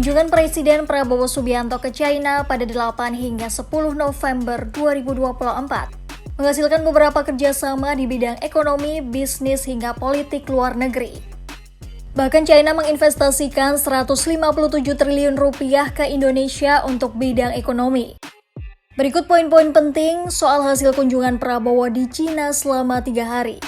Kunjungan Presiden Prabowo Subianto ke China pada 8 hingga 10 November 2024 menghasilkan beberapa kerjasama di bidang ekonomi, bisnis, hingga politik luar negeri. Bahkan China menginvestasikan 157 triliun rupiah ke Indonesia untuk bidang ekonomi. Berikut poin-poin penting soal hasil kunjungan Prabowo di China selama 3 hari.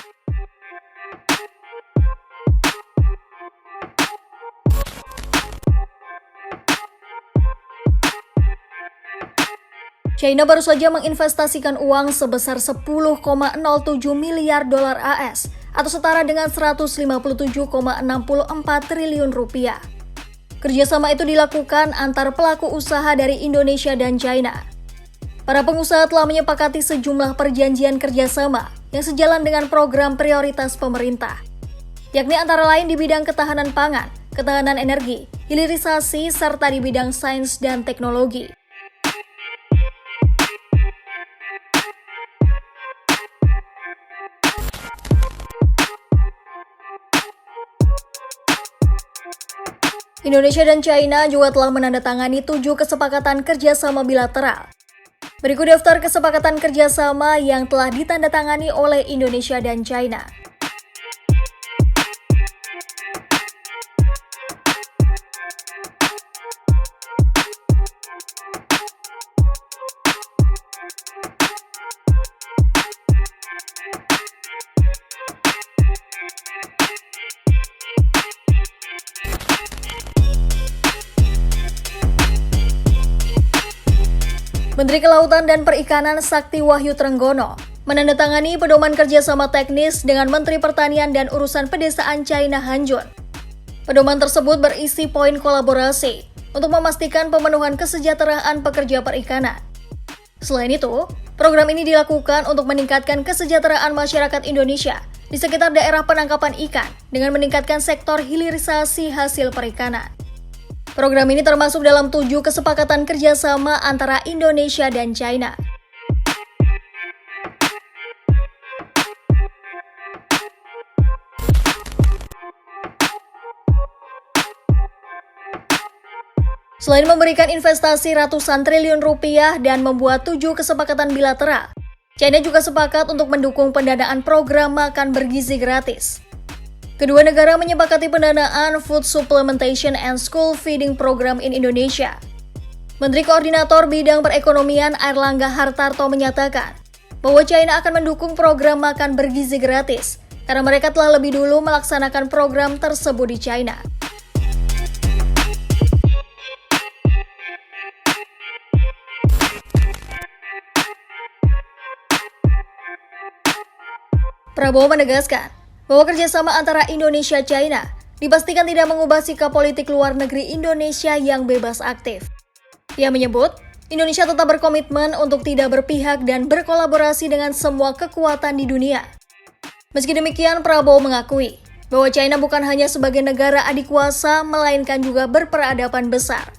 China baru saja menginvestasikan uang sebesar 10,07 miliar dolar AS atau setara dengan 157,64 triliun rupiah. Kerjasama itu dilakukan antar pelaku usaha dari Indonesia dan China. Para pengusaha telah menyepakati sejumlah perjanjian kerjasama yang sejalan dengan program prioritas pemerintah, yakni antara lain di bidang ketahanan pangan, ketahanan energi, hilirisasi, serta di bidang sains dan teknologi. Indonesia dan China juga telah menandatangani 7 kesepakatan kerjasama bilateral. Berikut daftar kesepakatan kerjasama yang telah ditandatangani oleh Indonesia dan China. Menteri Kelautan dan Perikanan Sakti Wahyu Trenggono menandatangani pedoman kerjasama teknis dengan Menteri Pertanian dan Urusan Pedesaan China Han Jun. Pedoman tersebut berisi poin kolaborasi untuk memastikan pemenuhan kesejahteraan pekerja perikanan. Selain itu, program ini dilakukan untuk meningkatkan kesejahteraan masyarakat Indonesia di sekitar daerah penangkapan ikan dengan meningkatkan sektor hilirisasi hasil perikanan. Program ini termasuk dalam 7 kesepakatan kerjasama antara Indonesia dan China. Selain memberikan investasi ratusan triliun rupiah dan membuat 7 kesepakatan bilateral, China juga sepakat untuk mendukung pendanaan program makan bergizi gratis. Kedua negara menyepakati pendanaan Food Supplementation and School Feeding Program in Indonesia. Menteri Koordinator Bidang Perekonomian Airlangga Hartarto menyatakan bahwa China akan mendukung program makan bergizi gratis karena mereka telah lebih dulu melaksanakan program tersebut di China. Prabowo menegaskan bahwa kerjasama antara Indonesia-China dipastikan tidak mengubah sikap politik luar negeri Indonesia yang bebas aktif. Ia menyebut, Indonesia tetap berkomitmen untuk tidak berpihak dan berkolaborasi dengan semua kekuatan di dunia. Meski demikian, Prabowo mengakui bahwa China bukan hanya sebagai negara adikuasa, melainkan juga berperadaban besar.